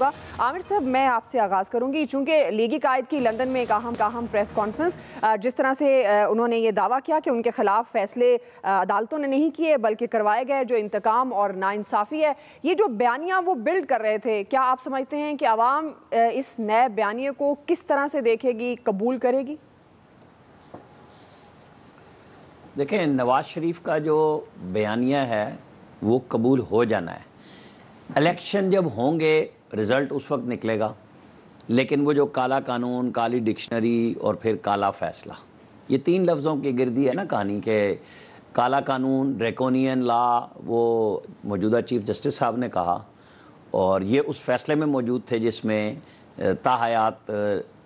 عامر صاحب میں آپ سے آغاز کروں گی، چونکہ لیگی قائد کی لندن میں ایک اہم پریس کانفرنس، جس طرح سے انہوں نے یہ دعویٰ کیا کہ ان کے خلاف فیصلے عدالتوں نے نہیں کیے بلکہ کروائے گئے جو انتقام اور ناانصافی ہے، یہ جو بیانیہ وہ بلڈ کر رہے تھے، کیا آپ سمجھتے ہیں کہ عوام اس نئے بیانیے کو کس طرح سے دیکھے گی، قبول کرے گی؟ دیکھیں، نواز شریف کا جو بیانیہ ہے وہ قبول ہو جانا ہے۔ الیکشن جب ہوں گے رزلٹ اس وقت نکلے گا، لیکن وہ جو کالا قانون، کالی ڈکشنری اور پھر کالا فیصلہ، یہ تین لفظوں کی گردی ہے نا کہانی، کہ کالا قانون، ڈریکونین لا، وہ موجودہ چیف جسٹس صاحب نے کہا، اور یہ اس فیصلے میں موجود تھے جس میں تاحیات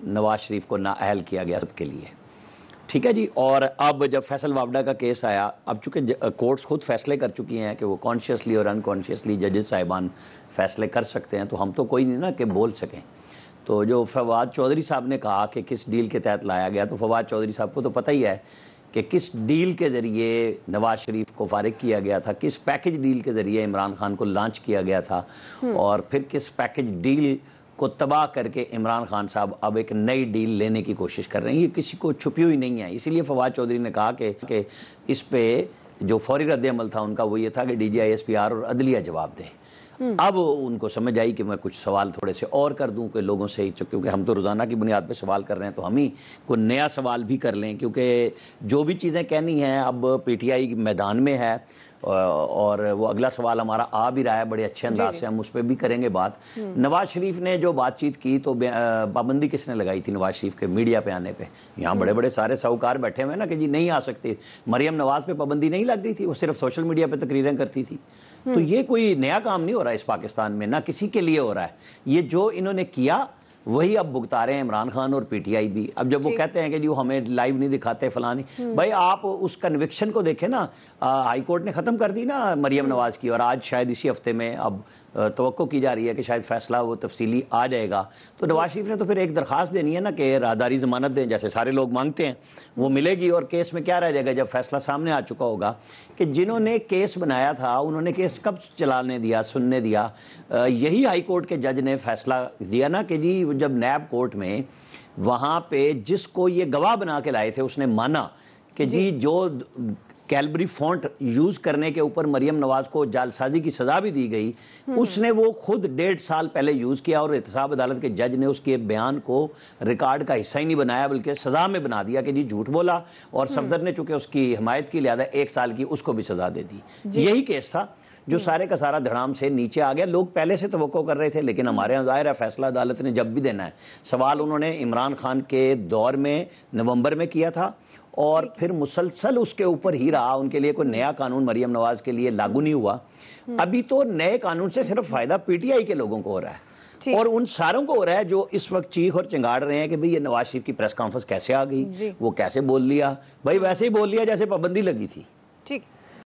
نواز شریف کو نااہل کیا گیا کے لیے، ٹھیک ہے جی۔ اور اب جب فیصل وابڈا کا کیس آیا، اب چونکہ کورٹس خود فیصلے کر چکی ہیں کہ وہ کانشیسلی اور انکانشیسلی ججز صاحبان فیصلے کر سکتے ہیں، تو ہم تو کوئی نہیں نا کہ بول سکیں۔ تو جو فواد چودھری صاحب نے کہا کہ کس ڈیل کے تحت لایا گیا، تو فواد چودھری صاحب کو تو پتہ ہی ہے کہ کس ڈیل کے ذریعے نواز شریف کو فارغ کیا گیا تھا، کس پیکج ڈیل کے ذریعے عمران خان کو لانچ کیا گیا تھا، اور پھر کس پیکج ڈیل کو تباہ کر کے عمران خان صاحب اب ایک نئی ڈیل لینے کی کوشش کر رہے ہیں۔ یہ کسی کو چھپی ہوئی نہیں ہے، اسی لیے فواد چودھری نے کہا کہ اس پہ جو فوری رد عمل تھا ان کا وہ یہ تھا کہ D G I S P R اور عدلیہ جواب دے۔ اب ان کو سمجھ آئی کہ میں کچھ سوال تھوڑے سے اور کر دوں کہ لوگوں سے، کیونکہ ہم تو روزانہ کی بنیاد پہ سوال کر رہے ہیں، تو ہم ہی کوئی نیا سوال بھی کر لیں، کیونکہ جو بھی چیزیں کہنی ہیں اب پی ٹی آئی میدان میں ہے، اور وہ اگلا سوال ہمارا آ بھی رہا ہے بڑے اچھے انداز سے، ہم اس پہ بھی کریں گے بات۔ نواز شریف نے جو بات چیت کی، تو پابندی کس نے لگائی تھی نواز شریف کے میڈیا پہ آنے پہ؟ یہاں بڑے بڑے سارے ساہوکار بیٹھے ہوئے نا کہ جی نہیں آ سکتے۔ مریم نواز پہ پابندی نہیں لگ گئی تھی، وہ صرف سوشل میڈیا پہ تقریریں کرتی تھی۔ تو یہ کوئی نیا کام نہیں ہو رہا اس پاکستان میں، نہ کسی کے لیے ہو رہا ہے۔ یہ جو انہوں نے کیا وہی اب بھگتا رہے ہیں عمران خان اور پی ٹی آئی بھی۔ اب جب وہ کہتے ہیں کہ جی وہ ہمیں لائیو نہیں دکھاتے فلاں نہیں، بھائی آپ اس کنوکشن کو دیکھیں نا، ہائی کورٹ نے ختم کر دی نا مریم نواز کی، اور آج شاید اسی ہفتے میں اب توقع کی جا رہی ہے کہ شاید فیصلہ وہ تفصیلی آ جائے گا۔ تو نواز شریف نے تو پھر ایک درخواست دینی ہے نا کہ راہداری ضمانت دیں، جیسے سارے لوگ مانگتے ہیں، وہ ملے گی، اور کیس میں کیا رہ جائے گا جب فیصلہ سامنے آ چکا ہوگا کہ جنہوں نے کیس بنایا تھا انہوں نے کیس کب چلانے دیا، سننے دیا؟ یہی ہائی کورٹ کے جج نے فیصلہ دیا نا کہ جی جب نیب کورٹ میں وہاں پہ جس کو یہ گواہ بنا کے لائے تھے اس نے مانا کہ جی جو کیلبری فونٹ یوز کرنے کے اوپر مریم نواز کو جعلسازی کی سزا بھی دی گئی، اس نے وہ خود 1.5 سال پہلے یوز کیا، اور احتساب عدالت کے جج نے اس کے بیان کو ریکارڈ کا حصہ ہی نہیں بنایا بلکہ سزا میں بنا دیا کہ جی جھوٹ بولا، اور صفدر نے چونکہ اس کی حمایت کی لہذا 1 سال کی اس کو بھی سزا دے دی۔ یہی کیس تھا جو سارے کا سارا دھڑام سے نیچے آ گیا۔ لوگ پہلے سے توقع کر رہے تھے، لیکن ہمارے یہاں ظاہر ہے فیصلہ عدالت نے جب بھی دینا ہے۔ سوال انہوں نے عمران خان کے دور میں نومبر میں کیا تھا، اور پھر مسلسل اس کے اوپر ہی رہا، ان کے لیے کوئی نیا قانون مریم نواز کے لیے لاگو نہیں ہوا۔ ابھی تو نئے قانون سے صرف فائدہ پی ٹی آئی کے لوگوں کو ہو رہا ہے، اور ان ساروں کو ہو رہا ہے جو اس وقت چیخ اور چنگاڑ رہے ہیں کہ بھئی یہ نواز شریف کی پریس کانفرنس کیسے آ گئی، وہ کیسے بول لیا؟ بھائی ویسے ہی بول لیا جیسے پابندی لگی تھی۔ ٹھیک